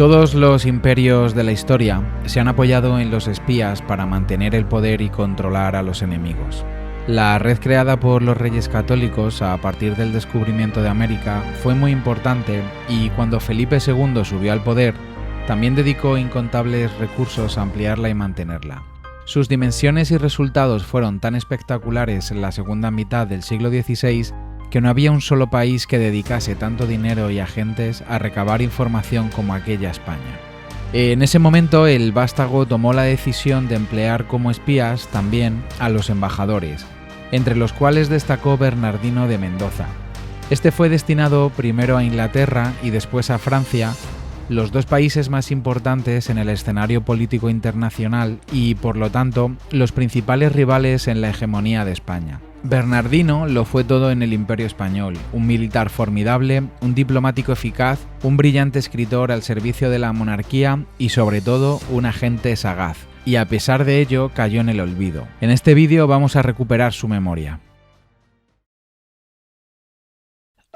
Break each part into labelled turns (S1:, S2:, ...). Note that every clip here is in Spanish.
S1: Todos los imperios de la historia se han apoyado en los espías para mantener el poder y controlar a los enemigos. La red creada por los reyes católicos a partir del descubrimiento de América fue muy importante y cuando Felipe II subió al poder, también dedicó incontables recursos a ampliarla y mantenerla. Sus dimensiones y resultados fueron tan espectaculares en la segunda mitad del siglo XVI que no había un solo país que dedicase tanto dinero y agentes a recabar información como aquella España. En ese momento el vástago tomó la decisión de emplear como espías también a los embajadores, entre los cuales destacó Bernardino de Mendoza. Este fue destinado primero a Inglaterra y después a Francia, los dos países más importantes en el escenario político internacional y, por lo tanto, los principales rivales en la hegemonía de España. Bernardino lo fue todo en el Imperio Español, un militar formidable, un diplomático eficaz, un brillante escritor al servicio de la monarquía y, sobre todo, un agente sagaz. Y a pesar de ello, cayó en el olvido. En este vídeo vamos a recuperar su memoria.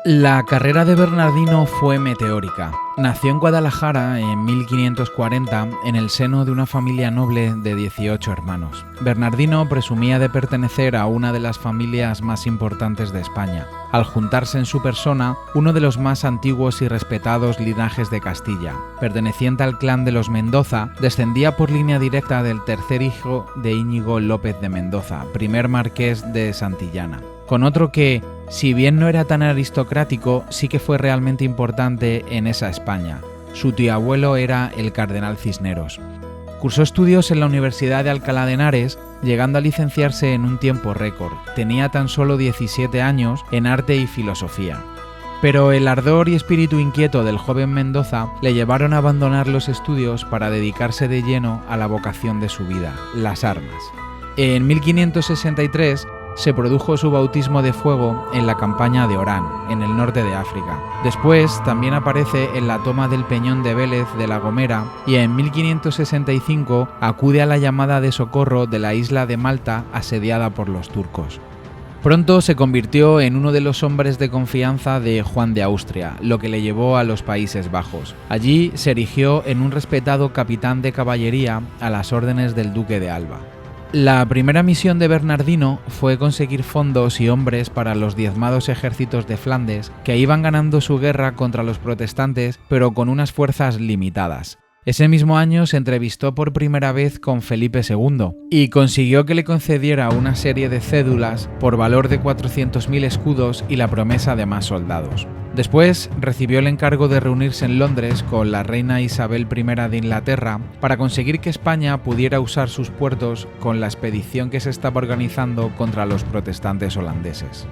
S1: La carrera de Bernardino fue meteórica. Nació en Guadalajara en 1540 en el seno de una familia noble de 18 hermanos. Bernardino presumía de pertenecer a una de las familias más importantes de España, al juntarse en su persona uno de los más antiguos y respetados linajes de Castilla. Perteneciente al clan de los Mendoza, descendía por línea directa del tercer hijo de Íñigo López de Mendoza, primer marqués de Santillana, con otro que, si bien no era tan aristocrático, sí que fue realmente importante en esa España. Su tío abuelo era el cardenal Cisneros. Cursó estudios en la Universidad de Alcalá de Henares, llegando a licenciarse en un tiempo récord. Tenía tan solo 17 años en arte y filosofía. Pero el ardor y espíritu inquieto del joven Mendoza le llevaron a abandonar los estudios para dedicarse de lleno a la vocación de su vida, las armas. En 1563, se produjo su bautismo de fuego en la campaña de Orán, en el norte de África. Después también aparece en la toma del Peñón de Vélez de La Gomera y en 1565 acude a la llamada de socorro de la isla de Malta asediada por los turcos. Pronto se convirtió en uno de los hombres de confianza de Juan de Austria, lo que le llevó a los Países Bajos. Allí se erigió en un respetado capitán de caballería a las órdenes del duque de Alba. La primera misión de Bernardino fue conseguir fondos y hombres para los diezmados ejércitos de Flandes, que iban ganando su guerra contra los protestantes, pero con unas fuerzas limitadas. Ese mismo año se entrevistó por primera vez con Felipe II y consiguió que le concediera una serie de cédulas por valor de 400.000 escudos y la promesa de más soldados. Después recibió el encargo de reunirse en Londres con la reina Isabel I de Inglaterra para conseguir que España pudiera usar sus puertos con la expedición que se estaba organizando contra los protestantes holandeses.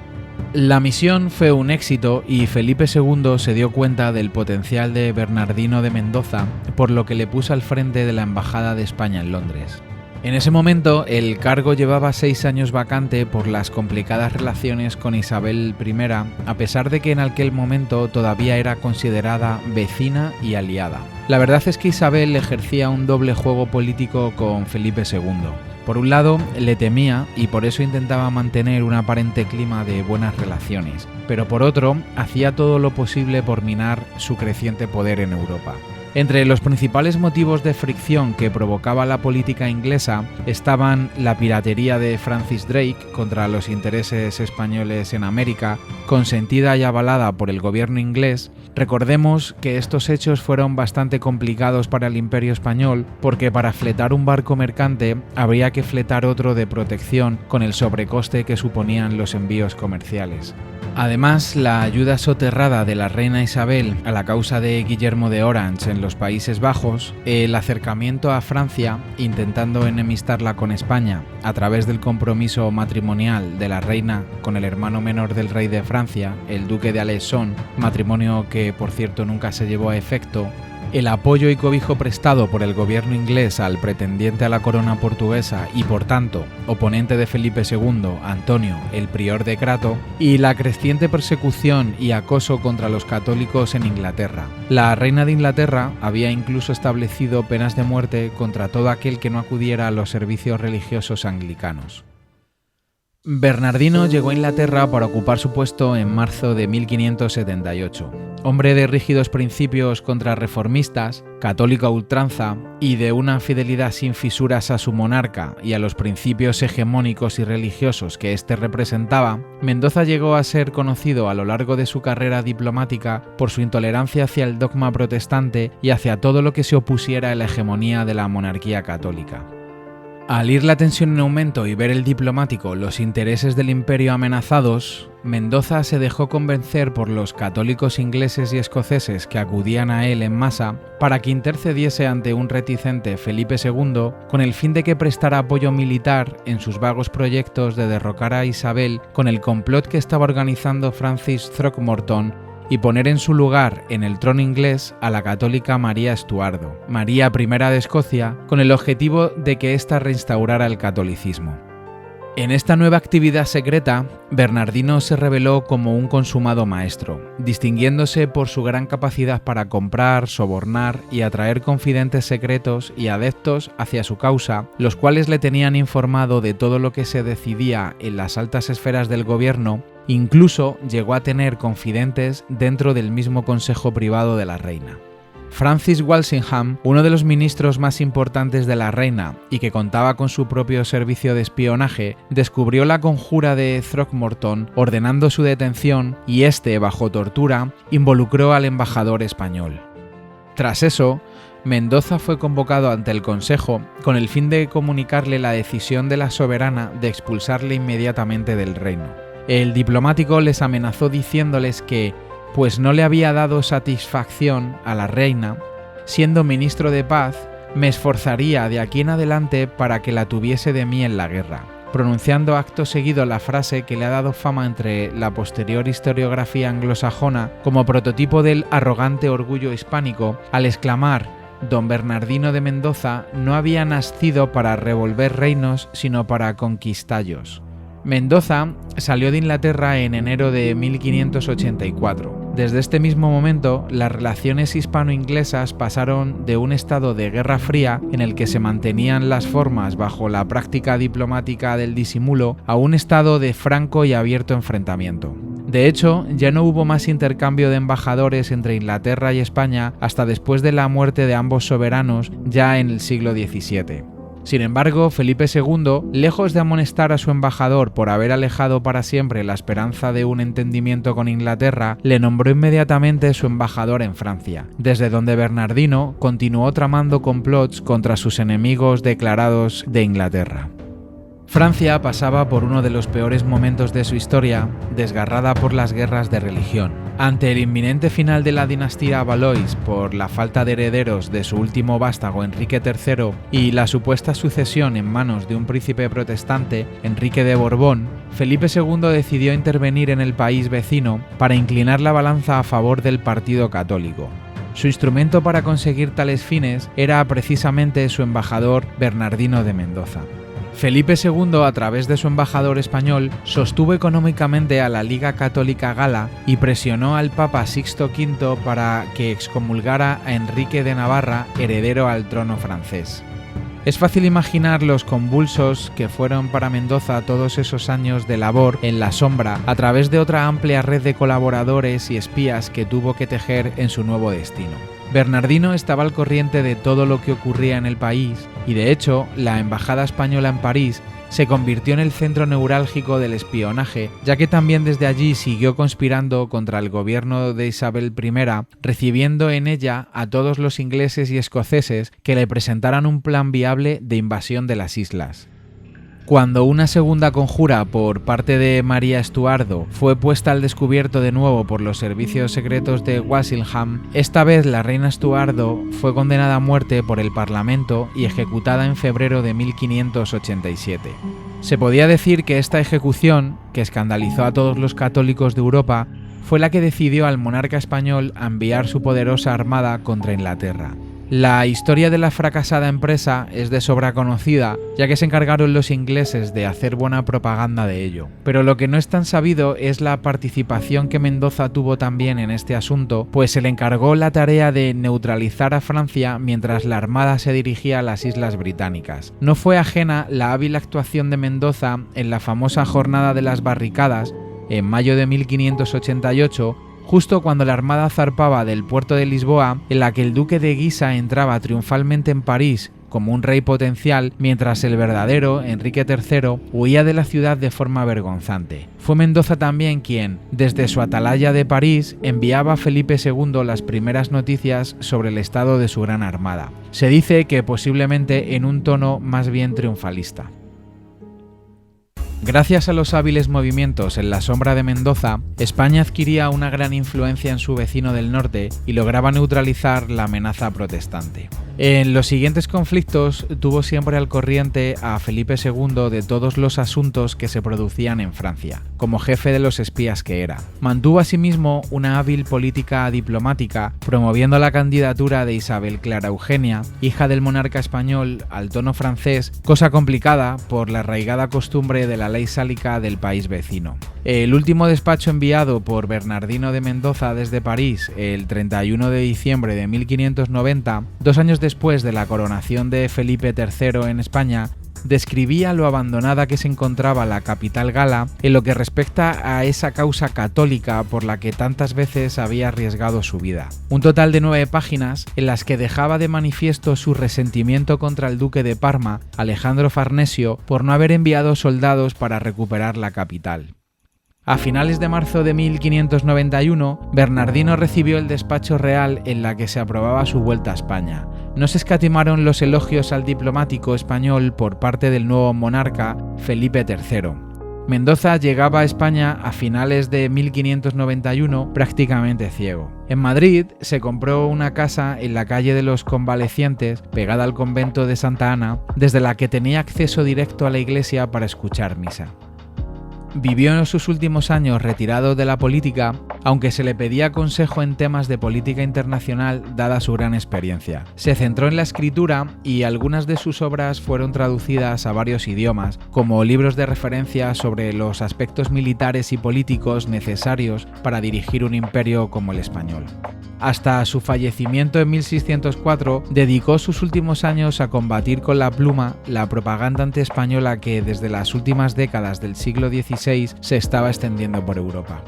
S1: La misión fue un éxito y Felipe II se dio cuenta del potencial de Bernardino de Mendoza, por lo que le puso al frente de la Embajada de España en Londres. En ese momento, el cargo llevaba 6 años vacante por las complicadas relaciones con Isabel I, a pesar de que en aquel momento todavía era considerada vecina y aliada. La verdad es que Isabel ejercía un doble juego político con Felipe II. Por un lado, le temía y por eso intentaba mantener un aparente clima de buenas relaciones, pero por otro, hacía todo lo posible por minar su creciente poder en Europa. Entre los principales motivos de fricción que provocaba la política inglesa estaban la piratería de Francis Drake contra los intereses españoles en América, consentida y avalada por el gobierno inglés. Recordemos que estos hechos fueron bastante complicados para el Imperio Español porque para fletar un barco mercante habría que fletar otro de protección con el sobrecoste que suponían los envíos comerciales. Además, la ayuda soterrada de la reina Isabel a la causa de Guillermo de Orange en los Países Bajos, el acercamiento a Francia, intentando enemistarla con España a través del compromiso matrimonial de la reina con el hermano menor del rey de Francia, el duque de Alençon, matrimonio que por cierto nunca se llevó a efecto, el apoyo y cobijo prestado por el gobierno inglés al pretendiente a la corona portuguesa y, por tanto, oponente de Felipe II, Antonio, el prior de Crato, y la creciente persecución y acoso contra los católicos en Inglaterra. La reina de Inglaterra había incluso establecido penas de muerte contra todo aquel que no acudiera a los servicios religiosos anglicanos. Bernardino llegó a Inglaterra para ocupar su puesto en marzo de 1578. Hombre de rígidos principios contrarreformistas, católico a ultranza y de una fidelidad sin fisuras a su monarca y a los principios hegemónicos y religiosos que éste representaba, Mendoza llegó a ser conocido a lo largo de su carrera diplomática por su intolerancia hacia el dogma protestante y hacia todo lo que se opusiera a la hegemonía de la monarquía católica. Al ir la tensión en aumento y ver el diplomático los intereses del imperio amenazados, Mendoza se dejó convencer por los católicos ingleses y escoceses que acudían a él en masa para que intercediese ante un reticente Felipe II con el fin de que prestara apoyo militar en sus vagos proyectos de derrocar a Isabel con el complot que estaba organizando Francis Throckmorton y poner en su lugar en el trono inglés a la católica María Estuardo, María I de Escocia, con el objetivo de que ésta reinstaurara el catolicismo. En esta nueva actividad secreta, Bernardino se reveló como un consumado maestro, distinguiéndose por su gran capacidad para comprar, sobornar y atraer confidentes secretos y adeptos hacia su causa, los cuales le tenían informado de todo lo que se decidía en las altas esferas del gobierno. Incluso llegó a tener confidentes dentro del mismo consejo privado de la reina. Francis Walsingham, uno de los ministros más importantes de la reina y que contaba con su propio servicio de espionaje, descubrió la conjura de Throckmorton ordenando su detención y este, bajo tortura, involucró al embajador español. Tras eso, Mendoza fue convocado ante el Consejo con el fin de comunicarle la decisión de la soberana de expulsarle inmediatamente del reino. El diplomático les amenazó diciéndoles que, pues no le había dado satisfacción a la reina, siendo ministro de paz, me esforzaría de aquí en adelante para que la tuviese de mí en la guerra, pronunciando acto seguido la frase que le ha dado fama entre la posterior historiografía anglosajona como prototipo del arrogante orgullo hispánico, al exclamar: Don Bernardino de Mendoza no había nacido para revolver reinos, sino para conquistallos. Mendoza salió de Inglaterra en enero de 1584. Desde este mismo momento, las relaciones hispano-inglesas pasaron de un estado de guerra fría en el que se mantenían las formas bajo la práctica diplomática del disimulo a un estado de franco y abierto enfrentamiento. De hecho, ya no hubo más intercambio de embajadores entre Inglaterra y España hasta después de la muerte de ambos soberanos ya en el siglo XVII. Sin embargo, Felipe II, lejos de amonestar a su embajador por haber alejado para siempre la esperanza de un entendimiento con Inglaterra, le nombró inmediatamente su embajador en Francia, desde donde Bernardino continuó tramando complots contra sus enemigos declarados de Inglaterra. Francia pasaba por uno de los peores momentos de su historia, desgarrada por las guerras de religión. Ante el inminente final de la dinastía Valois por la falta de herederos de su último vástago Enrique III y la supuesta sucesión en manos de un príncipe protestante, Enrique de Borbón, Felipe II decidió intervenir en el país vecino para inclinar la balanza a favor del partido católico. Su instrumento para conseguir tales fines era precisamente su embajador Bernardino de Mendoza. Felipe II, a través de su embajador español, sostuvo económicamente a la Liga Católica Gala y presionó al Papa Sixto V para que excomulgara a Enrique de Navarra, heredero al trono francés. Es fácil imaginar los convulsos que fueron para Mendoza todos esos años de labor en la sombra a través de otra amplia red de colaboradores y espías que tuvo que tejer en su nuevo destino. Bernardino estaba al corriente de todo lo que ocurría en el país y, de hecho, la embajada española en París se convirtió en el centro neurálgico del espionaje, ya que también desde allí siguió conspirando contra el gobierno de Isabel I, recibiendo en ella a todos los ingleses y escoceses que le presentaran un plan viable de invasión de las islas. Cuando una segunda conjura por parte de María Estuardo fue puesta al descubierto de nuevo por los servicios secretos de Walsingham, esta vez la reina Estuardo fue condenada a muerte por el Parlamento y ejecutada en febrero de 1587. Se podía decir que esta ejecución, que escandalizó a todos los católicos de Europa, fue la que decidió al monarca español a enviar su poderosa armada contra Inglaterra. La historia de la fracasada empresa es de sobra conocida, ya que se encargaron los ingleses de hacer buena propaganda de ello. Pero lo que no es tan sabido es la participación que Mendoza tuvo también en este asunto, pues se le encargó la tarea de neutralizar a Francia mientras la Armada se dirigía a las Islas Británicas. No fue ajena la hábil actuación de Mendoza en la famosa Jornada de las Barricadas, en mayo de 1588, justo cuando la Armada zarpaba del puerto de Lisboa, en la que el duque de Guisa entraba triunfalmente en París como un rey potencial, mientras el verdadero, Enrique III, huía de la ciudad de forma vergonzante. Fue Mendoza también quien, desde su atalaya de París, enviaba a Felipe II las primeras noticias sobre el estado de su gran armada. Se dice que posiblemente en un tono más bien triunfalista. Gracias a los hábiles movimientos en la sombra de Mendoza, España adquiría una gran influencia en su vecino del norte y lograba neutralizar la amenaza protestante. En los siguientes conflictos tuvo siempre al corriente a Felipe II de todos los asuntos que se producían en Francia, como jefe de los espías que era. Mantuvo asimismo una hábil política diplomática, promoviendo la candidatura de Isabel Clara Eugenia, hija del monarca español, al trono francés, cosa complicada por la arraigada costumbre de la ley sálica del país vecino. El último despacho enviado por Bernardino de Mendoza desde París el 31 de diciembre de 1590, 2 años después de la coronación de Felipe III en España, describía lo abandonada que se encontraba la capital gala en lo que respecta a esa causa católica por la que tantas veces había arriesgado su vida. Un total de 9 páginas en las que dejaba de manifiesto su resentimiento contra el duque de Parma, Alejandro Farnesio, por no haber enviado soldados para recuperar la capital. A finales de marzo de 1591, Bernardino recibió el despacho real en la que se aprobaba su vuelta a España. No se escatimaron los elogios al diplomático español por parte del nuevo monarca, Felipe III. Mendoza llegaba a España a finales de 1591 prácticamente ciego. En Madrid se compró una casa en la calle de los Convalecientes, pegada al convento de Santa Ana, desde la que tenía acceso directo a la iglesia para escuchar misa. Vivió en sus últimos años retirado de la política, aunque se le pedía consejo en temas de política internacional dada su gran experiencia. Se centró en la escritura y algunas de sus obras fueron traducidas a varios idiomas, como libros de referencia sobre los aspectos militares y políticos necesarios para dirigir un imperio como el español. Hasta su fallecimiento en 1604, dedicó sus últimos años a combatir con la pluma la propaganda antiespañola que desde las últimas décadas del siglo XVI se estaba extendiendo por Europa.